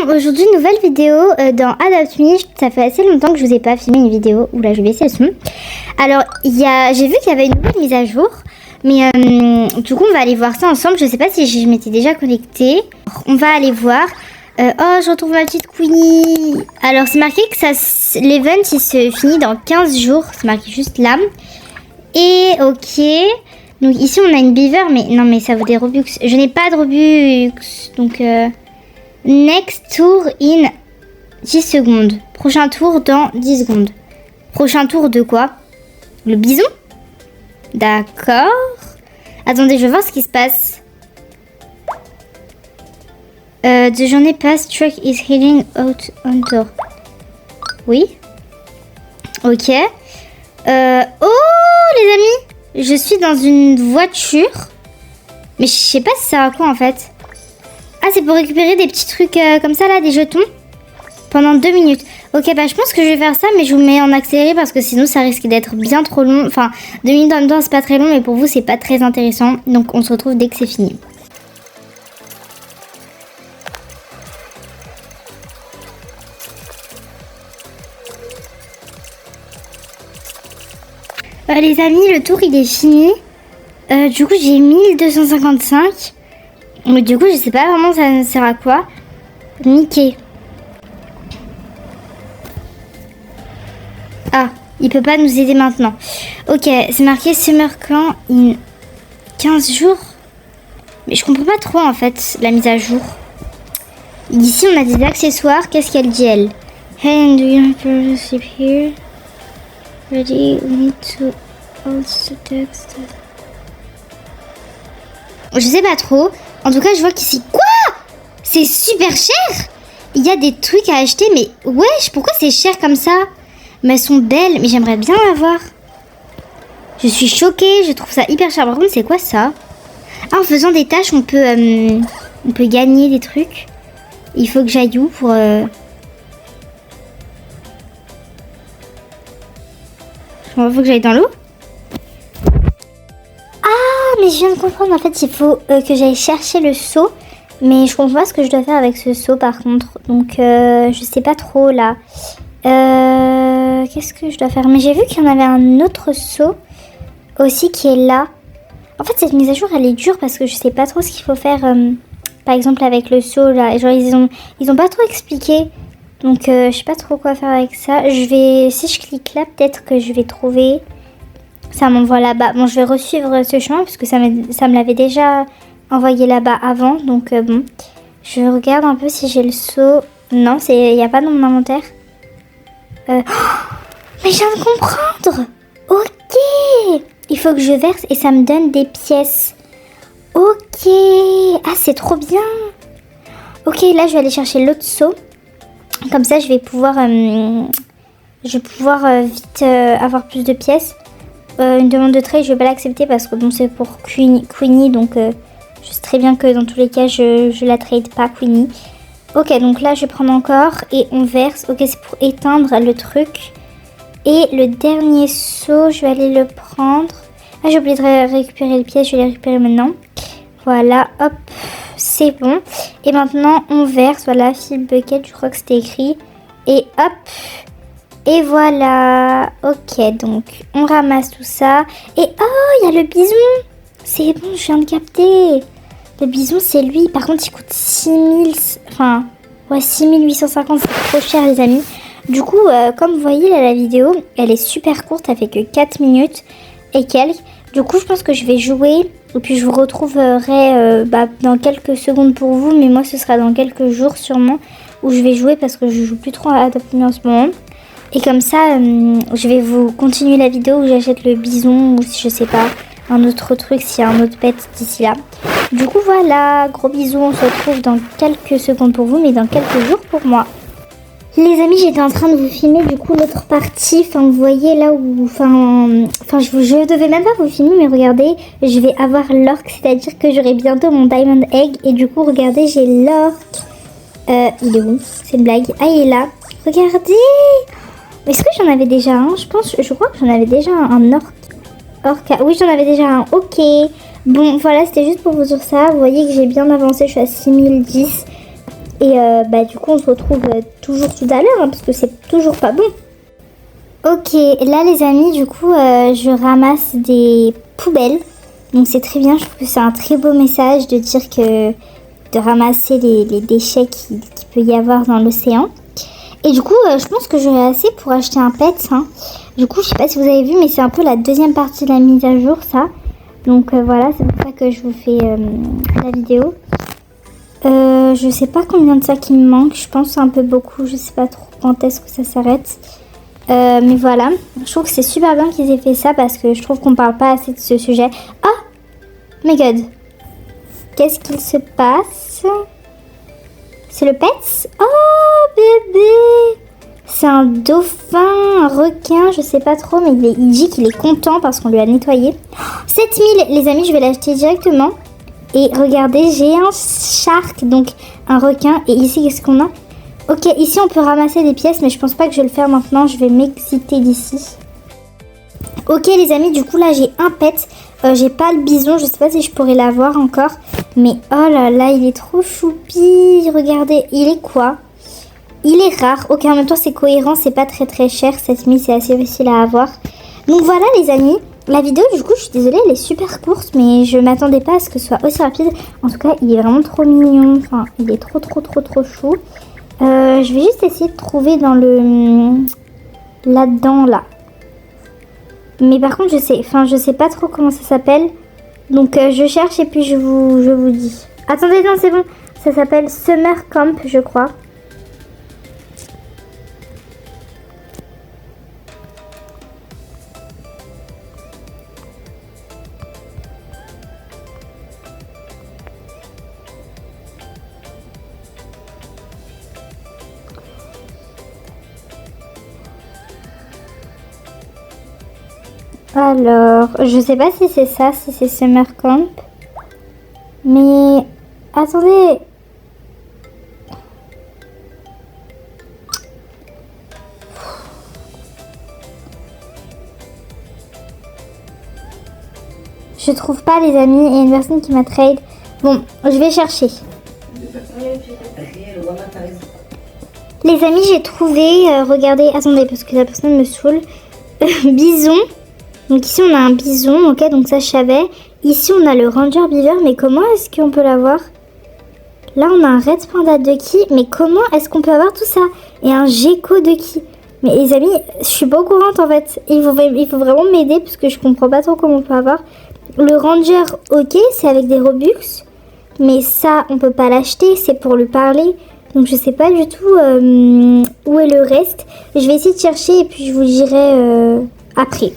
Aujourd'hui nouvelle vidéo dans Adopt Me. Ça fait assez longtemps que je vous ai pas filmé une vidéo. Oula, je vais baisser le son. Alors j'ai vu qu'il y avait une nouvelle mise à jour. Mais du coup on va aller voir ça ensemble. Je sais pas si je m'étais déjà connectée. On va aller voir. Oh, je retrouve ma petite Queenie. Alors c'est marqué que l'event il se finit dans 15 jours. C'est marqué juste là. Et ok. Donc ici on a une beaver. Mais non mais ça vaut des Robux. Je n'ai pas de Robux. Donc next tour in 10 secondes. Prochain tour dans 10 secondes. Prochain tour de quoi? Le bison? D'accord. Attendez, je vais voir ce qui se passe. The journey past truck is heading out on tour. Oui. Ok. Oh les amis, je suis dans une voiture. Mais je sais pas si ça va quoi en fait. Ah, c'est pour récupérer des petits trucs comme ça là, des jetons. Pendant 2 minutes. Ok, bah je pense que je vais faire ça, mais je vous mets en accéléré parce que sinon ça risque d'être bien trop long. Enfin, 2 minutes en même temps, c'est pas très long, mais pour vous, c'est pas très intéressant. Donc on se retrouve dès que c'est fini. Les amis, le tour il est fini. Du coup, j'ai 1255. Mais du coup, je sais pas vraiment ça sert à quoi. Mickey. Ah, il peut pas nous aider maintenant. Ok, c'est marqué Summer Camp in 15 jours. Mais je comprends pas trop en fait la mise à jour. Ici, on a des accessoires. Qu'est-ce qu'elle dit elle? Hey, do you have to sleep here? Ready, we need to also text. Je sais pas trop. En tout cas, je vois qu'ici... Quoi? C'est super cher. Il y a des trucs à acheter, mais wesh, pourquoi c'est cher comme ça? Mais elles sont belles, mais j'aimerais bien l'avoir. Je suis choquée, je trouve ça hyper cher. Par contre, c'est quoi ça? Ah, en faisant des tâches, on peut gagner des trucs. Il faut que j'aille où pour... Il faut que j'aille dans l'eau. Ah, mais je viens de comprendre. En fait, il faut que j'aille chercher le seau. Mais je comprends pas ce que je dois faire avec ce seau, par contre. Donc, je sais pas trop, là. Qu'est-ce que je dois faire? Mais j'ai vu qu'il y en avait un autre seau aussi qui est là. En fait, cette mise à jour, elle est dure parce que je sais pas trop ce qu'il faut faire. Par exemple, avec le seau, là. Genre, ils ont pas trop expliqué. Donc, je sais pas trop quoi faire avec ça. Si je clique là, peut-être que je vais trouver... Ça m'envoie là-bas. Bon, je vais resuivre ce chemin parce que ça me l'avait déjà envoyé là-bas avant. Donc, bon. Je regarde un peu si j'ai le seau. Non, il n'y a pas dans mon inventaire. Oh, mais je viens de comprendre. Ok. Il faut que je verse et ça me donne des pièces. Ok. Ah, c'est trop bien. Ok, là, je vais aller chercher l'autre seau. Comme ça, je vais pouvoir vite avoir plus de pièces. Une demande de trade, je vais pas l'accepter parce que bon, c'est pour Queenie. Donc, je sais très bien que dans tous les cas, je la trade pas Queenie. Ok, donc là, je vais prendre encore et on verse. Ok, c'est pour éteindre le truc. Et le dernier seau, je vais aller le prendre. Ah, j'ai oublié de récupérer les pièces. Je vais les récupérer maintenant. Voilà, hop, c'est bon. Et maintenant, on verse. Voilà, fill bucket, je crois que c'était écrit. Et hop, et voilà. Ok, donc, on ramasse tout ça. Et oh, il y a le bison. C'est bon, je viens de capter. Le bison, c'est lui. Par contre, il coûte 6850. C'est trop cher, les amis. Du coup, comme vous voyez, là, la vidéo, elle est super courte. Elle fait que 4 minutes et quelques. Du coup, je pense que je vais jouer. Et puis, je vous retrouverai dans quelques secondes pour vous. Mais moi, ce sera dans quelques jours, sûrement, où je vais jouer parce que je joue plus trop à Adopt Me en ce moment. Et comme ça, je vais vous continuer la vidéo où j'achète le bison ou si je sais pas, un autre truc, s'il y a un autre pet d'ici là. Du coup, voilà, gros bisous, on se retrouve dans quelques secondes pour vous, mais dans quelques jours pour moi. Les amis, j'étais en train de vous filmer du coup l'autre partie, enfin vous voyez là où, je devais même pas vous filmer, mais regardez, je vais avoir l'orque, c'est-à-dire que j'aurai bientôt mon diamond egg, et du coup, regardez, j'ai l'orque. Il est où? C'est une blague. Ah, il est là. Regardez! Est-ce que j'en avais déjà un? Je crois que j'en avais déjà un orca. Oui, j'en avais déjà un. Ok. Bon, voilà, c'était juste pour vous dire ça. Vous voyez que j'ai bien avancé. Je suis à 6010. Et du coup, on se retrouve toujours tout à l'heure, hein, parce que c'est toujours pas bon. Ok, là les amis, du coup, je ramasse des poubelles. Donc c'est très bien, je trouve que c'est un très beau message de dire que de ramasser les déchets qu'il peut y avoir dans l'océan. Et du coup, je pense que j'aurai assez pour acheter un pet. Hein. Du coup, je sais pas si vous avez vu, mais c'est un peu la deuxième partie de la mise à jour, ça. Donc voilà, c'est pour ça que je vous fais la vidéo. Je sais pas combien de sacs il me manque. Je pense un peu beaucoup. Je sais pas trop quand est-ce que ça s'arrête. Mais voilà, je trouve que c'est super bien qu'ils aient fait ça parce que je trouve qu'on parle pas assez de ce sujet. Oh my god, qu'est-ce qu'il se passe? C'est le Pets? Oh bébé, c'est un dauphin, un requin, je sais pas trop, mais il dit qu'il est content parce qu'on lui a nettoyé. 7000 les amis, je vais l'acheter directement. Et regardez, j'ai un shark, donc un requin. Et ici, qu'est-ce qu'on a? Ok, ici on peut ramasser des pièces, mais je pense pas que je vais le faire maintenant. Je vais m'exiter d'ici. Ok les amis, du coup là j'ai un pet. J'ai pas le bison, je sais pas si je pourrais l'avoir encore. Mais oh là là, il est trop choupi. Regardez, il est quoi? Il est rare. Ok, en même temps c'est cohérent, c'est pas très très cher. 7000 c'est assez facile à avoir. Donc voilà les amis. La vidéo du coup, je suis désolée, elle est super courte, mais je m'attendais pas à ce que ce soit aussi rapide. En tout cas, il est vraiment trop mignon. Enfin, il est trop chou. Je vais juste essayer de trouver dans le... là-dedans, là. Mais par contre, je sais pas trop comment ça s'appelle. Donc, je cherche et puis je vous dis. Attendez, non, c'est bon. Ça s'appelle Summer Camp, je crois. Alors, je sais pas si c'est ça, si c'est Summer Camp. Mais, attendez. Je trouve pas les amis, il y a une personne qui m'a trade. Bon, je vais chercher. Les amis, j'ai trouvé, regardez, attendez, parce que la personne me saoule. Bison. Donc ici on a un bison, ok, donc ça je savais. Ici on a le Ranger Beaver, mais comment est-ce qu'on peut l'avoir? Là on a un Red Panda Ducky, mais comment est-ce qu'on peut avoir tout ça? Et un Gecko Ducky. Mais les amis, je suis pas au courant en fait. Il faut vraiment m'aider parce que je comprends pas trop comment on peut avoir. Le Ranger, ok, c'est avec des Robux. Mais ça, on peut pas l'acheter, c'est pour lui parler. Donc je sais pas du tout où est le reste. Je vais essayer de chercher et puis je vous dirai après.